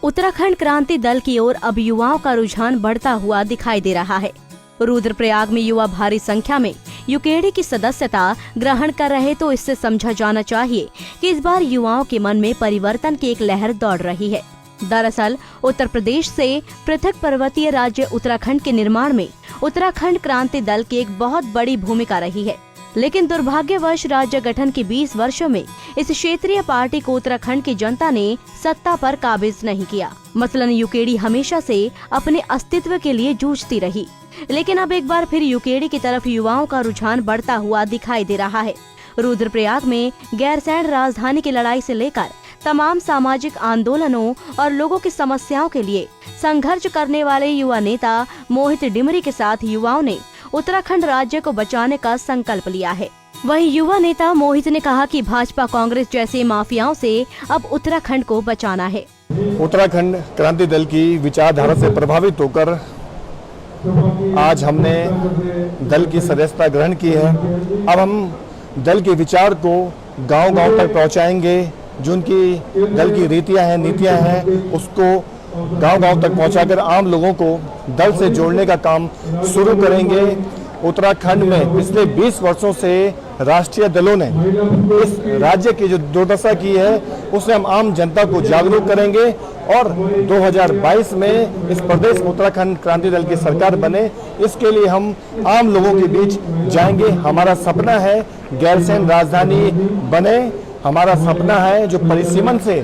उत्तराखंड क्रांति दल की ओर अब युवाओं का रुझान बढ़ता हुआ दिखाई दे रहा है। रुद्रप्रयाग में युवा भारी संख्या में यूकेडी की सदस्यता ग्रहण कर रहे, तो इससे समझा जाना चाहिए कि इस बार युवाओं के मन में परिवर्तन की एक लहर दौड़ रही है। दरअसल उत्तर प्रदेश से पृथक पर्वतीय राज्य उत्तराखंड के निर्माण में उत्तराखंड क्रांति दल की एक बहुत बड़ी भूमिका रही है, लेकिन दुर्भाग्यवश राज्य गठन के 20 वर्षों में इस क्षेत्रीय पार्टी को उत्तराखंड की जनता ने सत्ता पर काबिज नहीं किया। मसलन यूकेडी हमेशा से अपने अस्तित्व के लिए जूझती रही, लेकिन अब एक बार फिर यूकेडी की तरफ युवाओं का रुझान बढ़ता हुआ दिखाई दे रहा है। रुद्रप्रयाग में गैरसैंण राजधानी की लड़ाई से लेकर तमाम सामाजिक आंदोलनों और लोगों की समस्याओं के लिए संघर्ष करने वाले युवा नेता मोहित डिमरी के साथ युवाओं ने उत्तराखंड राज्य को बचाने का संकल्प लिया है। वहीं युवा नेता मोहित ने कहा कि भाजपा कांग्रेस जैसे माफियाओं से अब उत्तराखंड को बचाना है। उत्तराखंड क्रांति दल की विचारधारा से प्रभावित होकर आज हमने दल की सदस्यता ग्रहण की है। अब हम दल के विचार को गांव-गांव तक पहुंचाएंगे। जो उनकी दल की रीतियां हैं, नीतियां हैं, उसको गांव-गांव तक पहुंचाकर आम लोगों को दल से जोड़ने का काम शुरू करेंगे। उत्तराखंड में पिछले 20 वर्षों से राष्ट्रीय दलों ने इस राज्य की जो दुर्दशा की है, उससे हम आम जनता को जागरूक करेंगे और 2022 में इस प्रदेश में उत्तराखंड क्रांति दल की सरकार बने, इसके लिए हम आम लोगों के बीच जाएंगे। हमारा सपना है गैरसैंण राजधानी बने। हमारा सपना है जो परिसीमन से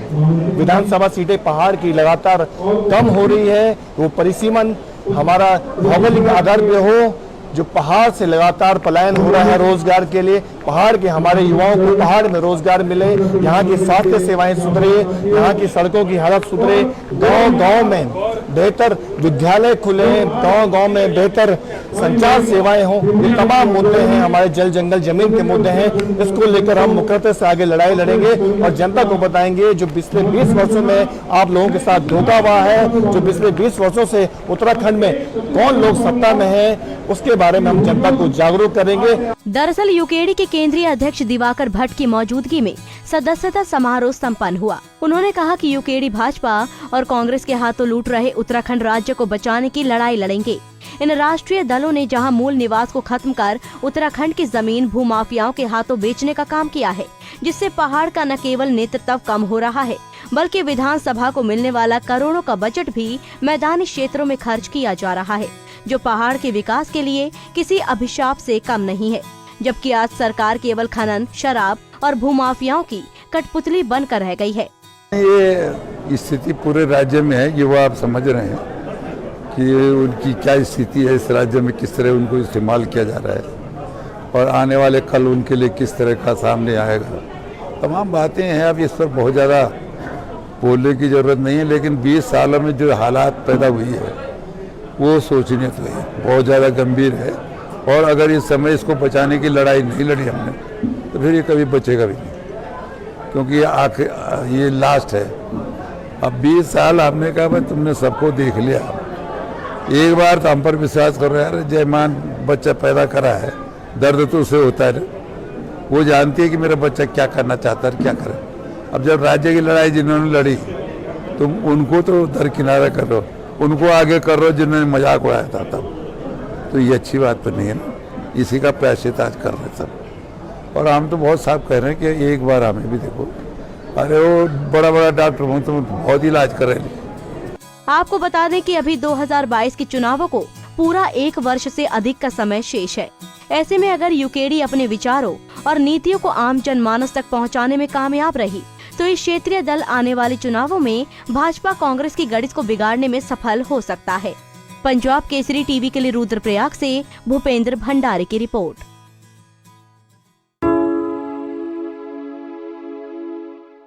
विधानसभा सीटें पहाड़ की लगातार कम हो रही है, वो परिसीमन हमारा भौगोलिक आधार पे हो। जो पहाड़ से लगातार पलायन हो रहा है रोजगार के लिए, पहाड़ के हमारे युवाओं को पहाड़ में रोजगार मिले, यहाँ की स्वास्थ्य सेवाएं सुधरे, यहाँ की सड़कों की हालत सुधरे, गांव-गांव में बेहतर विद्यालय खुले, गांव-गांव में बेहतर संचार सेवाएं हों। ये तमाम मुद्दे हैं, हमारे जल जंगल जमीन के मुद्दे हैं। इसको लेकर हम मुकर्रर से आगे लड़ाई लड़ेंगे और जनता को बताएंगे जो पिछले 20 वर्षों में आप लोगों के साथ धोखा हुआ है, जो पिछले 20 वर्षों से उत्तराखंड में कौन लोग सत्ता में है, उसके बारे में हम जनता को जागरूक करेंगे। दरअसल यूकेडी के केंद्रीय अध्यक्ष दिवाकर भट्ट की मौजूदगी में सदस्यता समारोह संपन्न हुआ। उन्होंने कहा कि यूकेडी भाजपा और कांग्रेस के हाथों लूट रहे उत्तराखंड राज्य को बचाने की लड़ाई लड़ेंगे। इन राष्ट्रीय दलों ने जहां मूल निवास को खत्म कर उत्तराखंड की जमीन भूमाफियाओं के हाथों बेचने का काम किया है, जिससे पहाड़ का न केवल नेतृत्व कम हो रहा है, बल्कि विधानसभा को मिलने वाला करोड़ों का बजट भी मैदानी क्षेत्रों में खर्च किया जा रहा है, जो पहाड़ के विकास के लिए किसी अभिशाप से कम नहीं है। जबकि आज सरकार केवल खनन, शराब और भूमाफियाओं की कठपुतली बनकर रह गई है। ये स्थिति पूरे राज्य में है, ये वो आप समझ रहे हैं कि उनकी क्या स्थिति है इस राज्य में, किस तरह उनको इस्तेमाल किया जा रहा है और आने वाले कल उनके लिए किस तरह का सामने आएगा। तमाम बातें हैं, अब इस पर बहुत ज़्यादा बोलने की ज़रूरत नहीं है, लेकिन 20 सालों में जो हालात पैदा हुई है वो सोचने तो है, बहुत ज़्यादा गंभीर है। और अगर इस समय इसको बचाने की लड़ाई नहीं लड़ी हमने, तो फिर ये कभी बचेगा भी नहीं, क्योंकि आखिर ये लास्ट है। अब 20 साल हमने कहा भाई तुमने सबको देख लिया, एक बार तो हम पर विश्वास करो यार। जयमान बच्चा पैदा करा है, दर्द तो उसे होता है, वो जानती है कि मेरा बच्चा क्या करना चाहता है, क्या करे। अब जब राज्य की लड़ाई जिन्होंने लड़ी, तुम उनको तो दरकिनारा कर रहे हो, उनको आगे कर रहे हो जिन्होंने मजाक उड़ाया था तब। तो ये अच्छी बात तो नहीं है ना, इसी का प्रायश्चित आज कर रहे सब। और हम तो बहुत साफ कह रहे हैं कि एक बार हमें भी देखो, अरे वो बड़ा बड़ा डॉक्टर हूँ तो बहुत इलाज कर रहे हैं। आपको बता दें कि अभी 2022 के चुनावों को पूरा 1 वर्ष से अधिक का समय शेष है। ऐसे में अगर यूकेडी अपने विचारों और नीतियों को आम जनमानस तक पहुंचाने में कामयाब रही, तो इस क्षेत्रीय दल आने वाले चुनावों में भाजपा कांग्रेस की गणित को बिगाड़ने में सफल हो सकता है। पंजाब केसरी टीवी के लिए रुद्रप्रयाग से भूपेंद्र भंडारी की रिपोर्ट।